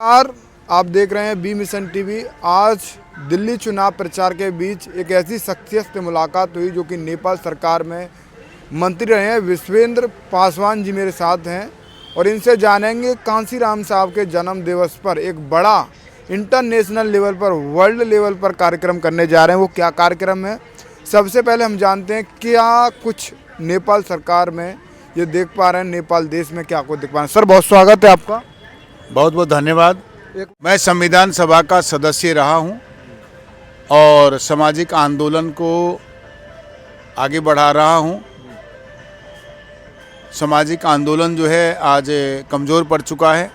नमस्कार, आप देख रहे हैं बी मिशन टीवी। आज दिल्ली चुनाव प्रचार के बीच एक ऐसी शख्सियत से मुलाकात हुई जो कि नेपाल सरकार में मंत्री रहे हैं। विश्वेंद्र पासवान जी मेरे साथ हैं और इनसे जानेंगे कांसीराम साहब के जन्म दिवस पर एक बड़ा इंटरनेशनल लेवल पर, वर्ल्ड लेवल पर कार्यक्रम करने जा रहे हैं। वो क्या कार्यक्रम है, सबसे पहले हम जानते हैं क्या कुछ नेपाल सरकार में ये देख पा रहे हैं, नेपाल देश में क्या कुछ देख पा रहे हैं। सर, बहुत स्वागत है आपका। बहुत बहुत धन्यवाद। मैं संविधान सभा का सदस्य रहा हूं और सामाजिक आंदोलन को आगे बढ़ा रहा हूं। सामाजिक आंदोलन जो है आज कमज़ोर पड़ चुका है।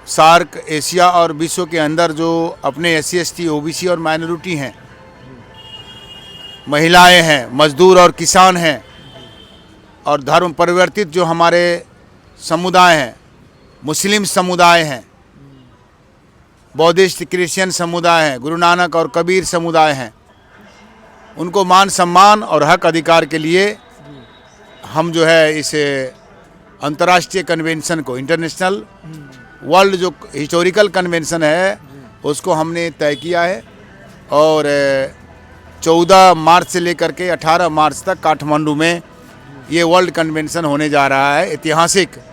सार्क, एशिया और विश्व के अंदर जो अपने SC ST OBC और माइनॉरिटी हैं, महिलाएं हैं, मजदूर और किसान हैं और धर्म परिवर्तित जो हमारे समुदाय हैं, मुस्लिम समुदाय हैं, बौद्धिस्ट क्रिश्चियन समुदाय हैं, गुरु नानक और कबीर समुदाय हैं, उनको मान सम्मान और हक अधिकार के लिए हम जो है इस अंतर्राष्ट्रीय कन्वेंशन को, इंटरनेशनल वर्ल्ड जो हिस्टोरिकल कन्वेंशन है, उसको हमने तय किया है और 14 मार्च से लेकर के 18 मार्च तक काठमांडू में ये वर्ल्ड कन्वेंशन होने जा रहा है। ऐतिहासिक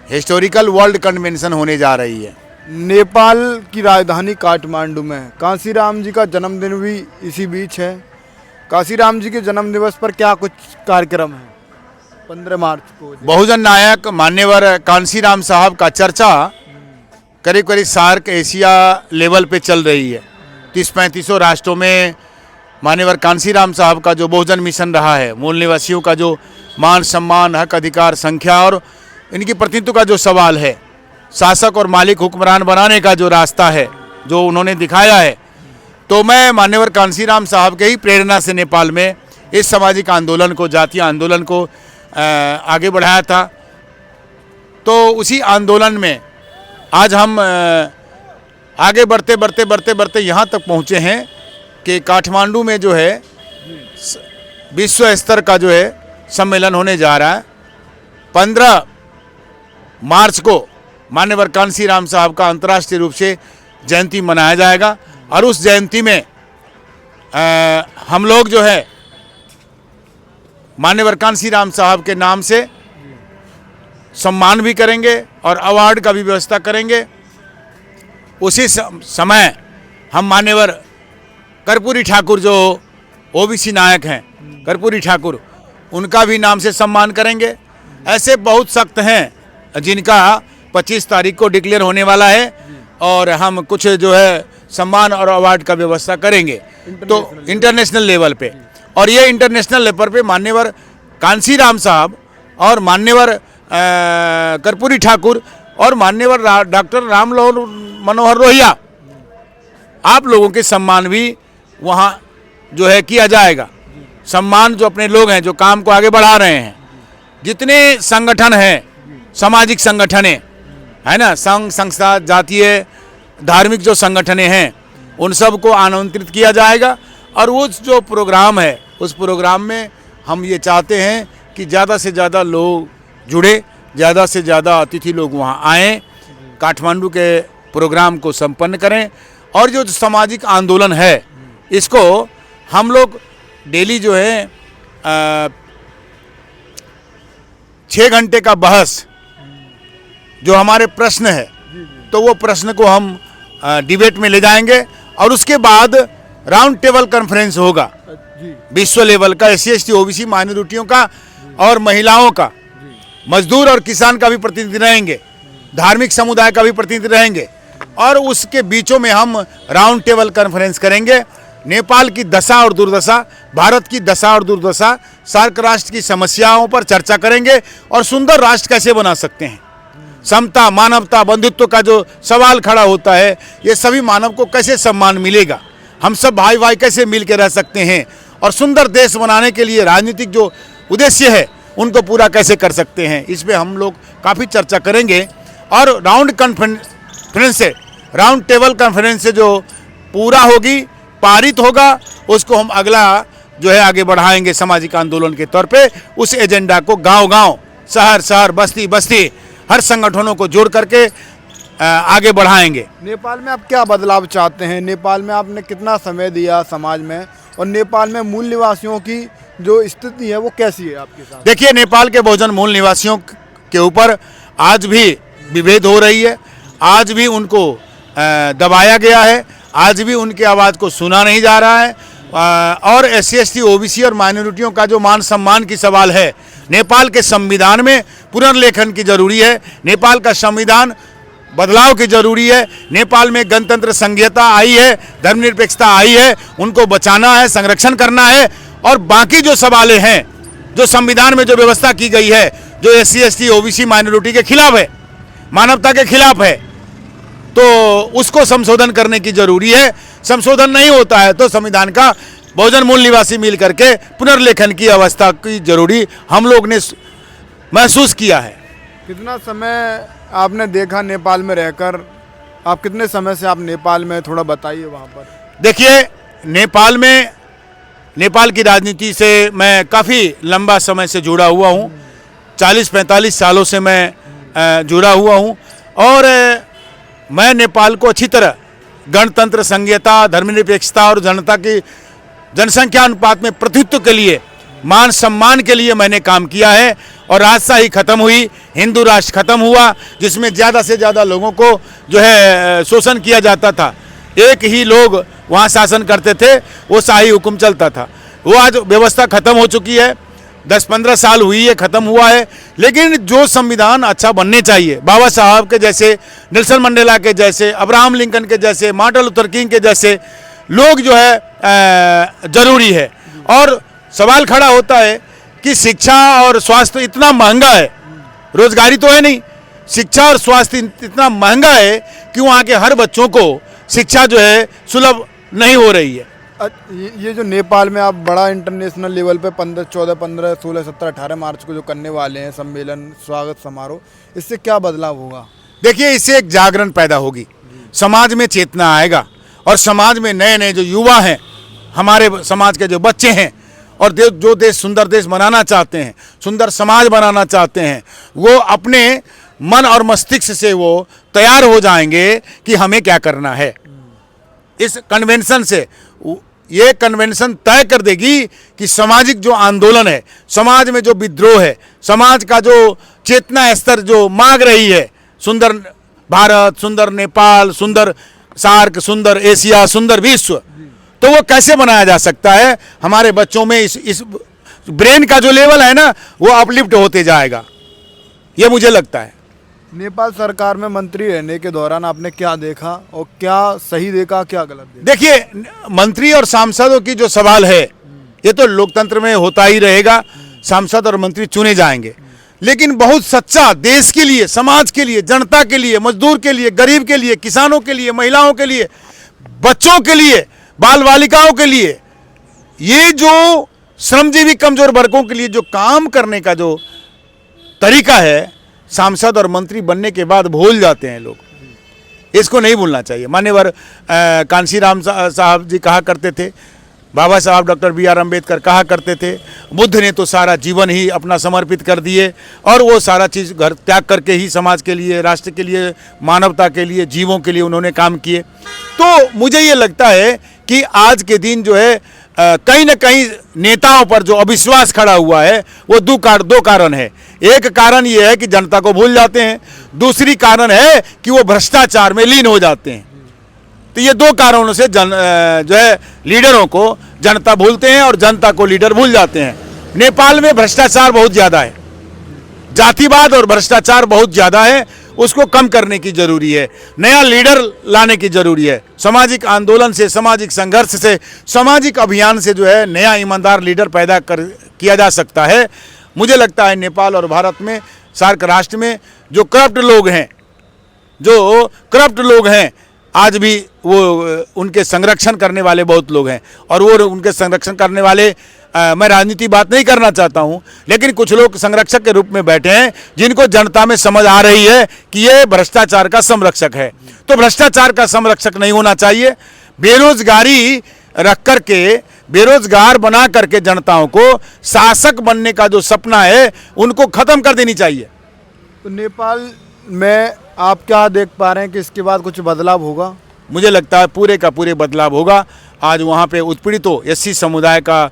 हिस्टोरिकल वर्ल्ड कन्वेंशन होने जा रही है। नेपाल की राजधानी काठमांडू में कांसीराम जी का जन्मदिन भी इसी बीच है। कांसीराम जी के जन्म दिवस पर क्या कुछ कार्यक्रम है? 15 मार्च को बहुजन नायक मान्यवर कांसीराम साहब का चर्चा करीब करीब सार्क एशिया लेवल पे चल रही है। 30-35 राष्ट्रों में मान्यवर कांसीराम साहब का जो बहुजन मिशन रहा है, मूल निवासियों का जो मान सम्मान, हक अधिकार, संख्या और इनकी प्रतिनिधित्व का जो सवाल है, शासक और मालिक हुक्मरान बनाने का जो रास्ता है जो उन्होंने दिखाया है, तो मैं मान्यवर कांसीराम साहब के ही प्रेरणा से नेपाल में इस सामाजिक आंदोलन को, जातीय आंदोलन को आगे बढ़ाया था। तो उसी आंदोलन में आज हम आगे बढ़ते बढ़ते बढ़ते बढ़ते यहाँ तक पहुँचे हैं कि काठमांडू में जो है विश्व स्तर का जो है सम्मेलन होने जा रहा है। 15 मार्च को मान्यवर कांसीराम साहब का अंतर्राष्ट्रीय रूप से जयंती मनाया जाएगा और उस जयंती में हम लोग जो है मान्यवर कांसीराम साहब के नाम से सम्मान भी करेंगे और अवार्ड का भी व्यवस्था करेंगे। उसी समय हम मान्यवर कर्पूरी ठाकुर जो OBC नायक हैं, कर्पूरी ठाकुर, उनका भी नाम से सम्मान करेंगे। ऐसे बहुत सख्त हैं जिनका 25 तारीख को डिक्लेयर होने वाला है और हम कुछ जो है सम्मान और अवार्ड का व्यवस्था करेंगे तो इंटरनेशनल लेवल पे। और ये इंटरनेशनल लेवल पे मान्यवर कांसीराम साहब और मान्यवर कर्पूरी ठाकुर और मान्यवर डॉक्टर राम मनोहर लोहिया, आप लोगों के सम्मान भी वहाँ जो है किया जाएगा। सम्मान जो अपने लोग हैं जो काम को आगे बढ़ा रहे हैं, जितने संगठन हैं, सामाजिक संगठने है ना, संघ संस्था, जातीय धार्मिक जो संगठने हैं, उन सब को आमंत्रित किया जाएगा। और वो जो प्रोग्राम है, उस प्रोग्राम में हम ये चाहते हैं कि ज़्यादा से ज़्यादा लोग जुड़े, ज़्यादा से ज़्यादा अतिथि लोग वहाँ आएँ, काठमांडू के प्रोग्राम को संपन्न करें। और जो सामाजिक आंदोलन है, इसको हम लोग डेली जो है 6 घंटे का बहस, जो हमारे प्रश्न है, तो वो प्रश्न को हम डिबेट में ले जाएंगे और उसके बाद राउंड टेबल कॉन्फ्रेंस होगा विश्व लेवल का, SC ST OBC माइनॉरिटियों का और महिलाओं का, मजदूर और किसान का भी प्रतिनिधि रहेंगे, धार्मिक समुदाय का भी प्रतिनिधि रहेंगे। और उसके बीचों में हम राउंड टेबल कॉन्फ्रेंस करेंगे। नेपाल की दशा और दुर्दशा, भारत की दशा और दुर्दशा, सार्क राष्ट्र की समस्याओं पर चर्चा करेंगे और सुंदर राष्ट्र कैसे बना सकते हैं। समता, मानवता, बंधुत्व का जो सवाल खड़ा होता है, ये सभी मानव को कैसे सम्मान मिलेगा, हम सब भाई भाई कैसे मिल के रह सकते हैं और सुंदर देश बनाने के लिए राजनीतिक जो उद्देश्य है उनको पूरा कैसे कर सकते हैं, इस पर हम लोग काफ़ी चर्चा करेंगे। और राउंड टेबल कॉन्फ्रेंस से जो पूरा होगी, पारित होगा, उसको हम अगला जो है आगे बढ़ाएंगे सामाजिक आंदोलन के तौर पे। उस एजेंडा को गांव-गांव, शहर-शहर, बस्ती-बस्ती हर संगठनों को जोड़ करके आगे बढ़ाएंगे। नेपाल में आप क्या बदलाव चाहते हैं? नेपाल में आपने कितना समय दिया समाज में, और नेपाल में मूल निवासियों की जो स्थिति है वो कैसी है आपके साथ? देखिए, नेपाल के बहुजन मूल निवासियों के ऊपर आज भी विभेद हो रही है, आज भी उनको दबाया गया है, आज भी उनकी आवाज़ को सुना नहीं जा रहा है। और SC ST OBC और माइनॉरिटियों का जो मान सम्मान की सवाल है, नेपाल के संविधान में पुनर्लेखन की जरूरी है। नेपाल का संविधान बदलाव की जरूरी है। नेपाल में गणतंत्र संघीयता आई है, धर्मनिरपेक्षता आई है, उनको बचाना है, संरक्षण करना है। और बाकी जो सवालें हैं, जो संविधान में जो व्यवस्था की गई है, जो SC ST OBC माइनॉरिटी के खिलाफ है, मानवता के खिलाफ है, तो उसको संशोधन करने की जरूरी है। संशोधन नहीं होता है तो संविधान का बहुजन मूल निवासी मिल करके पुनर्लेखन की अवस्था की जरूरी हम लोग ने महसूस किया है। कितना समय आपने देखा नेपाल में रहकर? आप कितने समय से आप नेपाल में, थोड़ा बताइए वहाँ पर। देखिए, नेपाल की राजनीति से मैं काफ़ी लंबा समय से जुड़ा हुआ हूँ। 40-45 सालों से मैं जुड़ा हुआ हूँ। और मैं नेपाल को अच्छी तरह गणतंत्र संघीयता, धर्मनिरपेक्षता और जनता की जनसंख्या अनुपात में प्रतिनिधित्व के लिए, मान सम्मान के लिए मैंने काम किया है। और राजशाही खत्म हुई, हिंदू राष्ट्र खत्म हुआ, जिसमें ज़्यादा से ज़्यादा लोगों को जो है शोषण किया जाता था। एक ही लोग वहाँ शासन करते थे, वो शाही हुक्म चलता था। वो आज व्यवस्था खत्म हो चुकी है, 10-15 साल हुई है, खत्म हुआ है। लेकिन जो संविधान अच्छा बनने चाहिए, बाबा साहब के जैसे, नेल्सन मंडेला के जैसे, अब्राहम लिंकन के जैसे, मार्टिन लूथर किंग के जैसे लोग जो है जरूरी है। और सवाल खड़ा होता है कि शिक्षा और स्वास्थ्य इतना महंगा है, रोजगारी तो है नहीं, शिक्षा और स्वास्थ्य इतना महंगा है कि वहाँ के हर बच्चों को शिक्षा जो है सुलभ नहीं हो रही है। ये जो नेपाल में आप बड़ा इंटरनेशनल लेवल पे 14, 15, 16, 17, 18 मार्च को जो करने वाले हैं सम्मेलन, स्वागत समारोह, इससे क्या बदलाव होगा? देखिए, इससे एक जागरण पैदा होगी, समाज में चेतना आएगा, और समाज में नए नए जो युवा हैं, हमारे समाज के जो बच्चे हैं, और जो देश सुंदर देश बनाना चाहते हैं, सुंदर समाज बनाना चाहते हैं, वो अपने मन और मस्तिष्क से वो तैयार हो जाएंगे कि हमें क्या करना है। इस कन्वेंशन से ये कन्वेंशन तय कर देगी कि सामाजिक जो आंदोलन है, समाज में जो विद्रोह है, समाज का जो चेतना स्तर जो मांग रही है, सुंदर भारत, सुंदर नेपाल, सुंदर सार्क, सुंदर एशिया, सुंदर विश्व, तो वो कैसे बनाया जा सकता है? हमारे बच्चों में इस ब्रेन का जो लेवल है ना, वो अपलिफ्ट होते जाएगा, ये मुझे लगता है। नेपाल सरकार में मंत्री रहने के दौरान आपने क्या देखा, और क्या सही देखा, क्या गलत देखा? देखिए, मंत्री और सांसदों की जो सवाल है, ये तो लोकतंत्र में होता ही रहेगा, सांसद और मंत्री चुने जाएंगे। लेकिन बहुत सच्चा देश के लिए, समाज के लिए, जनता के लिए, मजदूर के लिए, गरीब के लिए, किसानों के लिए, महिलाओं के लिए, बच्चों के लिए, बाल बालिकाओं के लिए, ये जो श्रमजीवी कमजोर वर्गों के लिए जो काम करने का जो तरीका है, सांसद और मंत्री बनने के बाद भूल जाते हैं लोग। इसको नहीं भूलना चाहिए। मान्यवर कांशीराम साहब जी कहा करते थे, बाबा साहब डॉक्टर BR अम्बेडकर कहा करते थे, बुद्ध ने तो सारा जीवन ही अपना समर्पित कर दिए, और वो सारा चीज़ घर त्याग करके ही समाज के लिए, राष्ट्र के लिए, मानवता के लिए, जीवों के लिए उन्होंने काम किए। तो मुझे ये लगता है कि आज के दिन जो है कहीं ना कहीं नेताओं पर जो अविश्वास खड़ा हुआ है, वो दो कारण है। एक कारण ये है कि जनता को भूल जाते हैं, दूसरी कारण है कि वो भ्रष्टाचार में लीन हो जाते हैं। तो ये दो कारणों से जो है लीडरों को जनता भूलते हैं और जनता को लीडर भूल जाते हैं। नेपाल में भ्रष्टाचार बहुत ज़्यादा है, जातिवाद और भ्रष्टाचार बहुत ज़्यादा है, उसको कम करने की जरूरी है, नया लीडर लाने की जरूरी है। सामाजिक आंदोलन से, सामाजिक संघर्ष से, सामाजिक अभियान से जो है नया ईमानदार लीडर पैदा किया जा सकता है। मुझे लगता है नेपाल और भारत में, सार्क राष्ट्र में जो करप्ट लोग हैं, आज भी वो उनके संरक्षण करने वाले बहुत लोग हैं, और वो उनके संरक्षण करने वाले मैं राजनीति बात नहीं करना चाहता हूं, लेकिन कुछ लोग संरक्षक के रूप में बैठे हैं, जिनको जनता में समझ आ रही है कि ये भ्रष्टाचार का संरक्षक है। तो भ्रष्टाचार का संरक्षक नहीं होना चाहिए। बेरोजगारी रख करके, बेरोजगार बना करके जनताओं को शासक बनने का जो सपना है, उनको खत्म कर देनी चाहिए। तो नेपाल में आप क्या देख पा रहे हैं कि इसके बाद कुछ बदलाव होगा? मुझे लगता है पूरे का पूरे बदलाव होगा। आज वहाँ पे उत्पीड़ितों एससी समुदाय का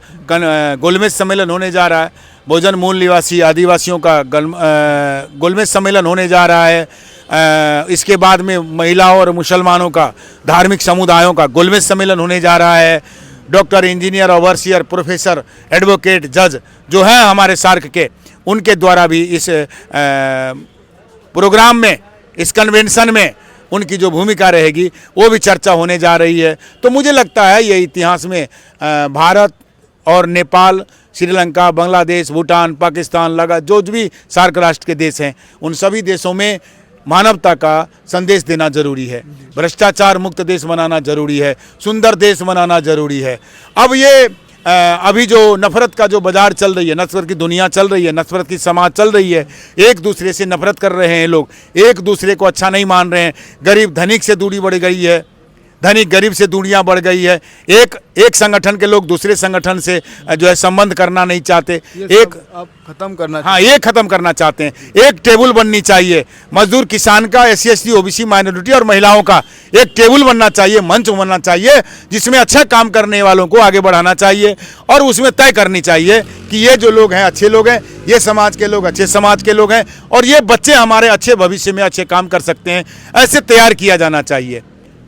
गोलमेज सम्मेलन होने जा रहा है। बहुजन मूल निवासी आदिवासियों का गोलमेज सम्मेलन होने जा रहा है। इसके बाद में महिलाओं और मुसलमानों का धार्मिक समुदायों का गोलमेज सम्मेलन होने जा रहा है। Doctor, engineer, overseer, professor, advocate, जज जो है हमारे सार्क के, उनके द्वारा भी इस प्रोग्राम में, इस कन्वेंशन में उनकी जो भूमिका रहेगी वो भी चर्चा होने जा रही है। तो मुझे लगता है ये इतिहास में भारत और नेपाल, श्रीलंका, बांग्लादेश, भूटान, पाकिस्तान लगा जो भी सार्क राष्ट्र के देश हैं, उन सभी देशों में मानवता का संदेश देना जरूरी है। भ्रष्टाचार मुक्त देश बनाना जरूरी है, सुंदर देश बनाना जरूरी है। अब ये अभी जो नफरत का जो बाजार चल रही है, नफरत की दुनिया चल रही है, नफरत की समाज चल रही है, एक दूसरे से नफरत कर रहे हैं लोग, एक दूसरे को अच्छा नहीं मान रहे हैं। गरीब धनिक से दूरी बढ़ गई है, धनिक गरीब से दूरियां बढ़ गई है। एक संगठन के लोग दूसरे संगठन से जो है संबंध करना नहीं चाहते। एक आप खत्म करना, हाँ, ये खत्म करना चाहते हैं। एक टेबल बननी चाहिए, मजदूर, किसान का, SC ST OBC माइनॉरिटी और महिलाओं का एक टेबल बनना चाहिए, मंच बनना चाहिए, जिसमें अच्छा काम करने वालों को आगे बढ़ाना चाहिए और उसमें तय करनी चाहिए कि ये जो लोग हैं अच्छे लोग हैं, ये समाज के लोग अच्छे समाज के लोग हैं और ये बच्चे हमारे अच्छे भविष्य में अच्छे काम कर सकते हैं। ऐसे तैयार किया जाना चाहिए।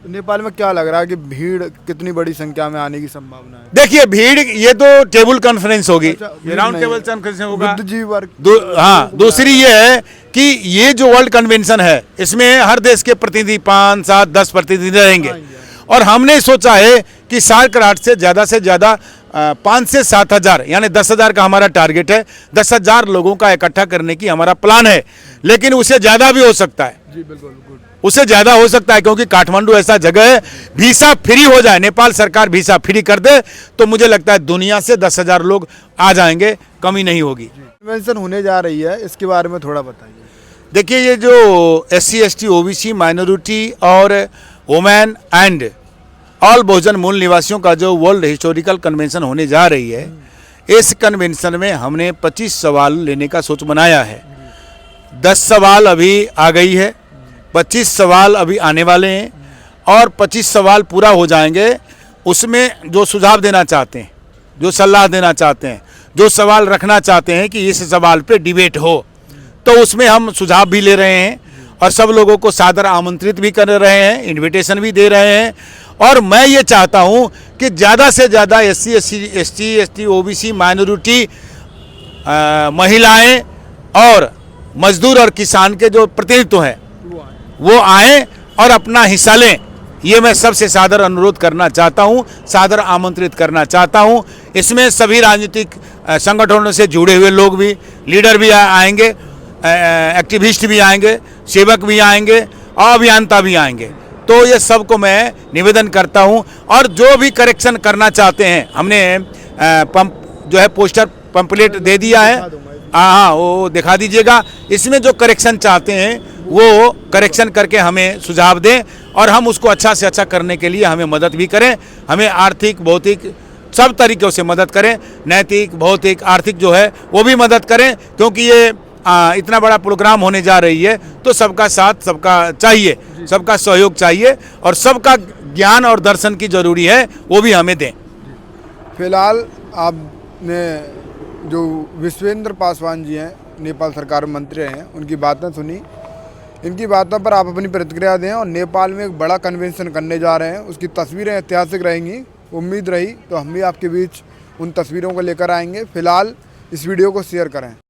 नेपाल में क्या लग रहा है कि भीड़ कितनी बड़ी संख्या में आने की संभावना है? देखिए, भीड़, ये तो टेबल कॉन्फ्रेंस होगी, अच्छा, राउंड टेबल कॉन्फ्रेंस होगा। बुद्धिजीवी वर्ग, हाँ, दूसरी ये है कि ये जो वर्ल्ड कन्वेंशन है, इसमें हर देश के प्रतिनिधि 5, 7, 10 प्रतिनिधि रहेंगे और हमने सोचा है कि सार्क राष्ट्र से ज़्यादा 5 से 7 हज़ार, यानी 10,000 का हमारा टारगेट है। 10,000 लोगों का इकट्ठा करने की हमारा प्लान है, लेकिन उससे ज़्यादा भी हो सकता है। जी बिल्कुल, गुड। उससे ज़्यादा हो सकता है, क्योंकि काठमांडू ऐसा जगह है, वीसा फ्री हो जाए, नेपाल सरकार वीसा फ्री कर दे, तो मुझे लगता है दुनिया से 10,000 लोग आ जाएंगे, कमी नहीं होगी। कन्वेंशन होने जा रही है, इसके बारे में थोड़ा बताइए। देखिए, ये जो SC ST OBC माइनॉरिटी और वुमेन एंड ऑल बहुजन मूल निवासियों का जो वर्ल्ड हिस्टोरिकल कन्वेंशन होने जा रही है, इस कन्वेंशन में हमने 25 सवाल लेने का सोच बनाया है। 10 सवाल अभी आ गई है, 25 सवाल अभी आने वाले हैं और 25 सवाल पूरा हो जाएंगे। उसमें जो सुझाव देना चाहते हैं, जो सलाह देना चाहते हैं, जो सवाल रखना चाहते हैं कि इस सवाल पे डिबेट हो, तो उसमें हम सुझाव भी ले रहे हैं और सब लोगों को सादर आमंत्रित भी कर रहे हैं, इनविटेशन भी दे रहे हैं। और मैं ये चाहता हूँ कि ज़्यादा से ज़्यादा SC ST OBC माइनॉरिटी, महिलाएं और मजदूर और किसान के जो प्रतिनिधित्व हैं वो आएँ और अपना हिस्सा लें। ये मैं सबसे सादर अनुरोध करना चाहता हूँ, सादर आमंत्रित करना चाहता हूँ। इसमें सभी राजनीतिक संगठनों से जुड़े हुए लोग भी, लीडर भी आएंगे, एक्टिविस्ट भी आएंगे, सेवक भी आएंगे और अभियंता भी आएंगे। तो ये सबको मैं निवेदन करता हूँ और जो भी करेक्शन करना चाहते हैं, हमने जो है पोस्टर पंपलेट दे दिया है, हाँ, वो दिखा दीजिएगा। इसमें जो करेक्शन चाहते हैं वो करेक्शन करके हमें सुझाव दें और हम उसको अच्छा से अच्छा करने के लिए हमें मदद भी करें। हमें आर्थिक, भौतिक, सब तरीक़ों से मदद करें, नैतिक, भौतिक, आर्थिक जो है वो भी मदद करें, क्योंकि ये इतना बड़ा प्रोग्राम होने जा रही है तो सबका साथ, सबका चाहिए, सबका सहयोग चाहिए और सबका ज्ञान और दर्शन की जरूरी है, वो भी हमें दें। फिलहाल आपने जो विश्वेंद्र पासवान जी हैं, नेपाल सरकार में मंत्री हैं, उनकी बातें सुनी। इनकी बातों पर आप अपनी प्रतिक्रिया दें और नेपाल में एक बड़ा कन्वेंशन करने जा रहे हैं, उसकी तस्वीरें ऐतिहासिक रहेंगी। उम्मीद रही तो हम भी आपके बीच उन तस्वीरों को लेकर आएंगे। फिलहाल इस वीडियो को शेयर करें।